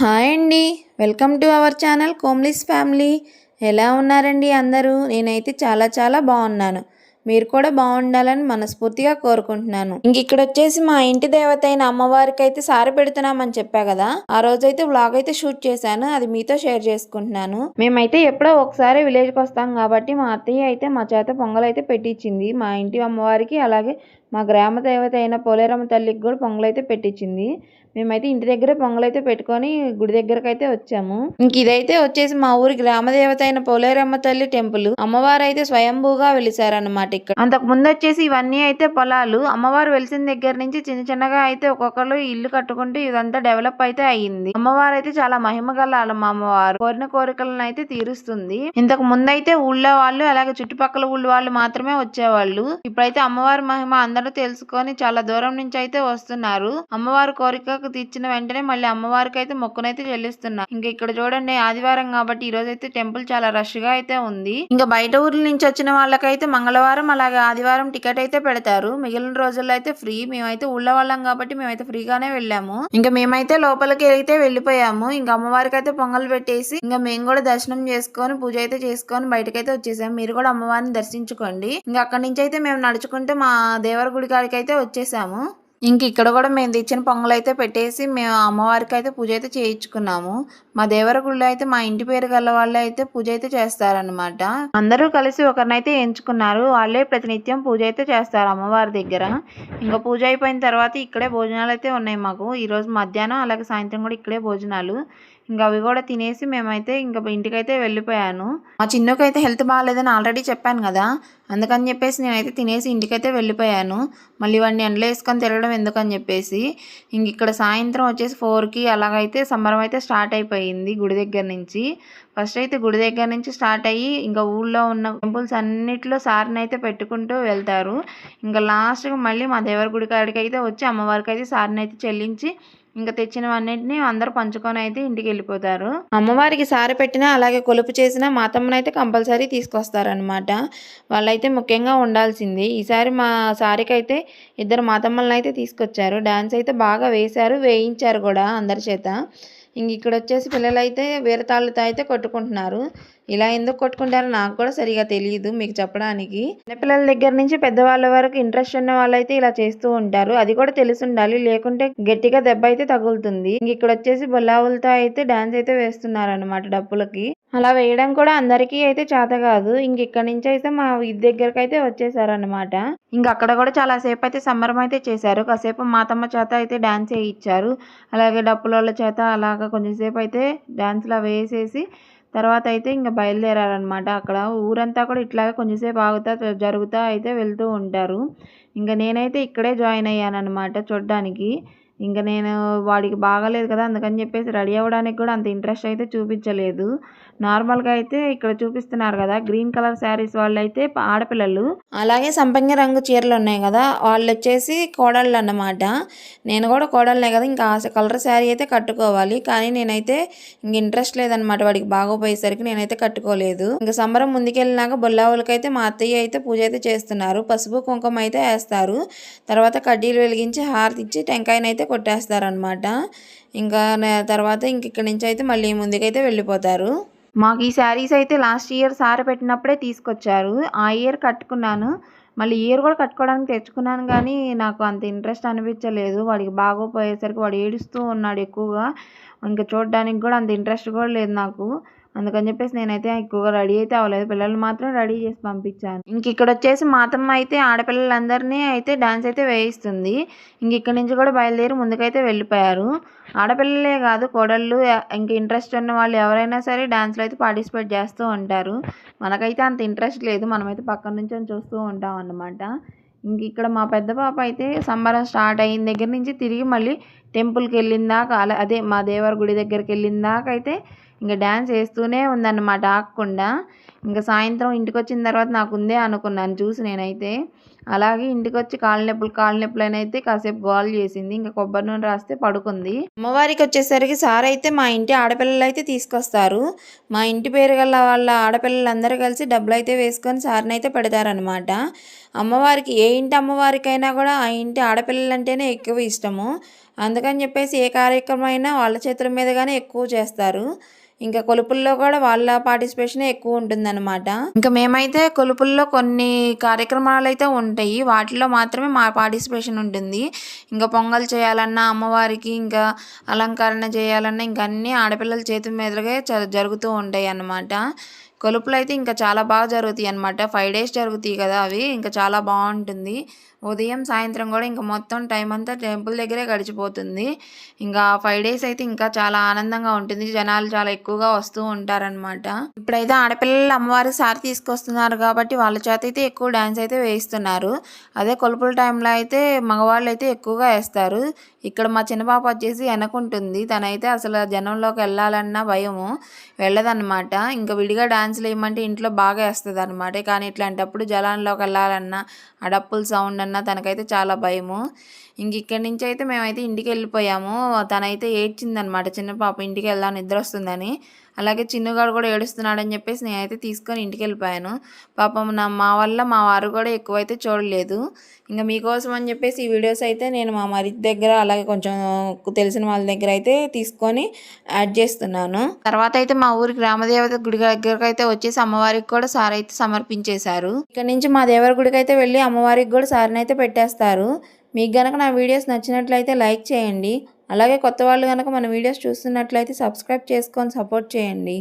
Hi అండి. Welcome to our channel కోమ్లీస్ family. ఎలా ఉన్నారండి అందరూ? నేనైతే చాలా చాలా బాగున్నాను. మీరు కూడా బాగుండాలని మనస్ఫూర్తిగా కోరుకుంటున్నాను. ఇక్కడ వచ్చేసి మా ఇంటి దేవత అయిన అమ్మవారికి అయితే సారి పెడుతున్నామని చెప్పా కదా, ఆ రోజైతే వ్లాగ్ అయితే షూట్ చేశాను. అది మీతో షేర్ చేసుకుంటున్నాను. మేమైతే ఎప్పుడో ఒకసారి విలేజ్కి వస్తాం కాబట్టి మా అత్తయ్య అయితే మా చేత పొంగల్ అయితే పెట్టించింది మా ఇంటి అమ్మవారికి. అలాగే మా గ్రామ దేవత అయిన పోలేరమ్మ తల్లికి కూడా పొంగల్ అయితే పెట్టించింది. మేమైతే ఇంటి దగ్గర పొంగలైతే పెట్టుకొని గుడి దగ్గరకు అయితే వచ్చాము. ఇదైతే వచ్చేసి మా ఊరి గ్రామ దేవత అయిన పోలేరమ్మ తల్లి టెంపుల్. అమ్మవారు అయితే స్వయంభూగా వెలిసారన్నమాట. ఇక్కడ అంతకు ముందు వచ్చేసి ఇవన్నీ అయితే పొలాలు. అమ్మవారు వెలిసిన దగ్గర నుంచి చిన్న చిన్నగా అయితే ఒక్కొక్కరు ఇల్లు కట్టుకుంటూ ఇదంతా డెవలప్ అయితే అయ్యింది. అమ్మవారు అయితే చాలా మహిమ గల అమ్మవారు. కోరిన కోరికలను అయితే తీరుస్తుంది. ఇంతకు ముందు అయితే ఊళ్ళో వాళ్ళు అలాగే చుట్టుపక్కల ఊళ్ళో వాళ్ళు మాత్రమే వచ్చేవాళ్ళు. ఇప్పుడైతే అమ్మవారి మహిమ అందరూ తెలుసుకొని చాలా దూరం నుంచి అయితే వస్తున్నారు. అమ్మవారి కోరిక తీర్చిన వెంటనే మళ్ళీ అమ్మవారికి అయితే మొక్కునైతే చెల్లిస్తున్నారు. ఇక్కడ చూడండి, ఆదివారం కాబట్టి ఈ రోజు అయితే టెంపుల్ చాలా రష్ గా అయితే ఉంది. బయట ఊర్ల నుంచి వచ్చిన వాళ్ళకైతే మంగళవారం అలాగే ఆదివారం టికెట్ అయితే పెడతారు. మిగిలిన రోజుల్లో అయితే ఫ్రీ. మేమైతే ఊళ్ళో వాళ్ళం కాబట్టి మేమైతే ఫ్రీగానే వెళ్ళాము. మేమైతే లోపలికి అయితే వెళ్ళిపోయాము. అమ్మవారికి అయితే పొంగల్ పెట్టేసి మేము కూడా దర్శనం చేసుకొని పూజ అయితే చేసుకొని బయటకైతే వచ్చేసాము. మీరు కూడా అమ్మవారిని దర్శించుకోండి. అక్కడి నుంచి అయితే మేము నడుచుకుంటే మా దేవర గుడి కాడికి అయితే వచ్చేసాము. ఇక్కడ కూడా మేము తెచ్చిన పొంగల్ అయితే పెట్టేసి మేము అమ్మవారికి అయితే పూజ అయితే చేయించుకున్నాము. మా దేవర గుడిలో అయితే మా ఇంటి పేరు గల వాళ్ళు అయితే పూజ అయితే చేస్తారనమాట. అందరూ కలిసి ఒకరినైతే ఎంచుకున్నారు. వాళ్ళే ప్రతినిత్యం పూజ అయితే చేస్తారు అమ్మవారి దగ్గర. పూజ అయిపోయిన తర్వాత ఇక్కడే భోజనాలు అయితే ఉన్నాయి మాకు. ఈ రోజు మధ్యాహ్నం అలాగే సాయంత్రం కూడా ఇక్కడే భోజనాలు. అవి కూడా తినేసి మేమైతే ఇంటికైతే వెళ్ళిపోయాను. మా చిన్నకైతే హెల్త్ బాగాలేదని ఆల్రెడీ చెప్పాను కదా, అందుకని చెప్పేసి నేనైతే తినేసి ఇంటికైతే వెళ్ళిపోయాను. మళ్ళీ వాడిని ఎండలో వేసుకొని తిరగడం ఎందుకని చెప్పేసి ఇక్కడ సాయంత్రం వచ్చేసి 4కి అలాగైతే సంబరం అయితే స్టార్ట్ అయిపోయింది గుడి దగ్గర నుంచి. ఫస్ట్ అయితే గుడి దగ్గర నుంచి స్టార్ట్ అయ్యి ఊళ్ళో ఉన్న టెంపుల్స్ అన్నిట్లో సారిని అయితే పెట్టుకుంటూ వెళ్తారు. లాస్ట్గా మళ్ళీ మా దేవర గుడి కాడికి అయితే వచ్చి అమ్మవారికి అయితే సారిని అయితే చెల్లించి తెచ్చినవన్నింటినీ అందరూ పంచుకొని అయితే ఇంటికి వెళ్ళిపోతారు. అమ్మవారికి సారి పెట్టినా అలాగే కొలుపు చేసినా మాతమ్మనైతే కంపల్సరీ తీసుకొస్తారనమాట. వాళ్ళైతే ముఖ్యంగా ఉండాల్సింది. ఈసారి మా సారికి అయితే 2 మాతమ్మలను అయితే తీసుకొచ్చారు. డాన్స్ అయితే బాగా వేశారు, వేయించారు కూడా అందరి చేత. ఇక్కడ వచ్చేసి పిల్లలైతే వీరతాళ్ళతో అయితే కొట్టుకుంటున్నారు. ఇలా ఎందుకు కొట్టుకుంటారో నాకు కూడా సరిగా తెలియదు మీకు చెప్పడానికి. చిన్నపిల్లల దగ్గర నుంచి పెద్దవాళ్ళ వరకు ఇంట్రెస్ట్ ఉన్న వాళ్ళైతే ఇలా చేస్తూ ఉంటారు. అది కూడా తెలిసి ఉండాలి, లేకుంటే గట్టిగా దెబ్బ అయితే తగులుతుంది. ఇక్కడ వచ్చేసి బొల్లావులతో అయితే డాన్స్ అయితే వేస్తున్నారు అనమాట డప్పులకి. అలా వేయడం కూడా అందరికీ అయితే చేత కాదు. ఇక్కడ నుంచి అయితే మా ఇది దగ్గరకు అయితే వచ్చేసారనమాట. అక్కడ కూడా చాలా సేపు అయితే సంబరం అయితే చేశారు. కాసేపు మాతమ్మ చేత అయితే డాన్స్ వేయించారు. అలాగే డప్పుల చేత అలాగా కొంచెంసేపు అయితే డాన్స్లా వేసేసి తర్వాత అయితే బయలుదేరారనమాట. అక్కడ ఊరంతా కూడా ఇట్లాగే కొంచెంసేపు ఆగుతా జరుగుతా అయితే వెళ్తూ ఉంటారు. నేనైతే ఇక్కడే జాయిన్ అయ్యాను అనమాట చూడ్డానికి. నేను వాడికి బాగాలేదు కదా, అందుకని చెప్పేసి రెడీ అవ్వడానికి కూడా అంత ఇంట్రెస్ట్ అయితే చూపించలేదు. నార్మల్గా అయితే ఇక్కడ చూపిస్తున్నారు కదా, గ్రీన్ కలర్ శారీస్ వాళ్ళు అయితే ఆడపిల్లలు. అలాగే సంపంగి రంగు చీరలు ఉన్నాయి కదా, వాళ్ళు వచ్చేసి కోడళ్ళు అన్నమాట. నేను కూడా కోడళ్ళే కదా, ఆ కలర్ శారీ అయితే కట్టుకోవాలి. కానీ నేనైతే ఇంట్రెస్ట్ లేదనమాట, వాడికి బాగోపోయేసరికి నేనైతే కట్టుకోలేదు. సంబరం ముందుకెళ్ళినాక బొల్లావులకైతే మా అత్తయ్య అయితే పూజ అయితే చేస్తున్నారు. పసుపు కుంకుమ అయితే వేస్తారు. తర్వాత కడ్డీలు వెలిగించి హారతి ఇచ్చి టెంకాయనైతే కొట్టేస్తారనమాట. తర్వాత ఇక్కడి నుంచి అయితే మళ్ళీ ముందుకైతే వెళ్ళిపోతారు. మాకు ఈ శారీస్ అయితే లాస్ట్ ఇయర్ సారి పెట్టినప్పుడే తీసుకొచ్చారు. ఆ ఇయర్ కట్టుకున్నాను. మళ్ళీ ఇయర్ కూడా కట్టుకోవడానికి తెచ్చుకున్నాను, కానీ నాకు అంత ఇంట్రెస్ట్ అనిపించలేదు. వాడికి బాగోపోయేసరికి వాడు ఏడుస్తూ ఉన్నాడు ఎక్కువగా. చూడడానికి కూడా అంత ఇంట్రెస్ట్ కూడా లేదు నాకు. అందుకని చెప్పేసి నేనైతే ఎక్కువగా రెడీ అయితే అవ్వలేదు. పిల్లలు మాత్రం రెడీ చేసి పంపించాను. ఇక్కడ వచ్చేసి మాతమ్మ అయితే ఆడపిల్లలందరినీ అయితే డాన్స్ అయితే వేయిస్తుంది. ఇక్కడ నుంచి కూడా బయలుదేరి ముందుకైతే వెళ్ళిపోయారు. ఆడపిల్లలే కాదు, కోడళ్ళు ఇంట్రెస్ట్ ఉన్న వాళ్ళు ఎవరైనా సరే డాన్స్లో అయితే పార్టిసిపేట్ చేస్తూ ఉంటారు. మనకైతే అంత ఇంట్రెస్ట్ లేదు, మనమైతే పక్కన నుంచి చూస్తూ ఉంటాం అన్నమాట. ఇక్కడ మా పెద్ద పాప అయితే సంబరం స్టార్ట్ అయిన దగ్గర నుంచి తిరిగి మళ్ళీ టెంపుల్కి వెళ్ళిందాక అదే మా దేవర గుడి దగ్గరికి వెళ్ళిందాక అయితే డ్యాన్స్ వేస్తూనే ఉందన్నమాట ఆగకుండా. సాయంత్రం ఇంటికి వచ్చిన తర్వాత నాకు ఉందే అనుకున్నాను చూసి నేనైతే. అలాగే ఇంటికి వచ్చి కాళ్ళ నొప్పులు అయితే కాసేపు గోల్ చేసింది. కొబ్బరి నూనె రాస్తే పడుకుంది. అమ్మవారికి వచ్చేసరికి సార్ అయితే మా ఇంటి ఆడపిల్లలు అయితే తీసుకొస్తారు. మా ఇంటి పేరు గల వాళ్ళ ఆడపిల్లలందరూ కలిసి డబ్బులు అయితే వేసుకొని సార్ని అయితే పెడతారనమాట. అమ్మవారికి ఏ ఇంటి అమ్మవారికైనా కూడా ఆ ఇంటి ఆడపిల్లలంటేనే ఎక్కువ ఇష్టము. అందుకని చెప్పేసి ఏ కార్యక్రమం అయినా వాళ్ళ చేతుల మీదుగానే ఎక్కువ చేస్తారు. ఇంకా కొలుపుల్లో కూడా వాళ్ళ పార్టిసిపేషనే ఎక్కువ ఉంటుందన్నమాట. ఇంకా మేమైతే కొలుపుల్లో కొన్ని కార్యక్రమాలైతే ఉంటాయి. వాటిలో మాత్రమే మా పార్టిసిపేషన్ ఉంటుంది. ఇంకా పొంగల్ చేయాలన్నా, అమ్మవారికి ఇంకా అలంకరణ చేయాలన్నా ఇంక అన్నీ ఆడపిల్లల చేతుల మీదుగా జరుగుతూ ఉంటాయి అన్నమాట. కొలుపులైతే ఇంకా చాలా బాగా జరుగుతాయి అన్నమాట. 5 డేస్ జరుగుతాయి కదా అవి. ఇంకా చాలా బాగుంటుంది. ఉదయం, సాయంత్రం కూడా ఇంకా మొత్తం టైం అంతా టెంపుల్ దగ్గరే గడిచిపోతుంది. ఇంకా 5 డేస్ అయితే ఇంకా చాలా ఆనందంగా ఉంటుంది. జనాలు చాలా ఎక్కువగా వస్తూ ఉంటారనమాట. ఇప్పుడైతే ఆడపిల్లలు అమ్మవారికి సారి తీసుకొస్తున్నారు కాబట్టి వాళ్ళ చేత అయితే ఎక్కువ డ్యాన్స్ అయితే వేయిస్తున్నారు. అదే కొలుపుల టైంలో అయితే మగవాళ్ళు అయితే ఎక్కువగా వేస్తారు. ఇక్కడ మా చిన్న పాప వచ్చేసి వెనకుంటుంది. తనైతే అసలు జనంలోకి వెళ్ళాలన్నా భయము, వెళ్ళదన్నమాట. ఇంకా విడిగా డాన్సులు వేయమంటే ఇంట్లో బాగా వేస్తుంది అనమాట. కానీ ఇట్లాంటప్పుడు జనాల్లోకి వెళ్ళాలన్నా, ఆ డప్పుల సౌండ్ అన్నా తనకైతే చాలా భయము. ఇంక ఇక్కడి నుంచి అయితే మేమైతే ఇంటికి వెళ్ళిపోయాము. తనైతే ఏడ్చిందనమాట, చిన్న పాప ఇంటికి వెళ్దాం నిద్ర వస్తుందని. అలాగే చిన్నగాడు కూడా ఏడుస్తున్నాడని చెప్పేసి నేనైతే తీసుకొని ఇంటికి వెళ్ళిపోయాను. పాపం మా వల్ల మా వారు కూడా ఎక్కువైతే చూడలేదు. ఇంకా మీకోసం అని చెప్పేసి ఈ వీడియోస్ అయితే నేను మా మరిది దగ్గర అలాగే కొంచెం తెలిసిన వాళ్ళ దగ్గర అయితే తీసుకొని యాడ్ చేస్తున్నాను. తర్వాత అయితే మా ఊరి గ్రామదేవత గుడి దగ్గరకు అయితే వచ్చేసి అమ్మవారికి కూడా సారి అయితే సమర్పించేశారు. ఇక్కడ నుంచి మా దేవర గుడికి అయితే వెళ్ళి అమ్మవారికి కూడా సారిని అయితే పెట్టేస్తారు. మీకు గనక నా వీడియోస్ నచ్చినట్లయితే లైక్ చేయండి. అలాగే కొత్త వాళ్ళు కనుక మన వీడియోస్ చూస్తున్నట్లయితే సబ్స్క్రైబ్ చేసుకొని సపోర్ట్ చేయండి.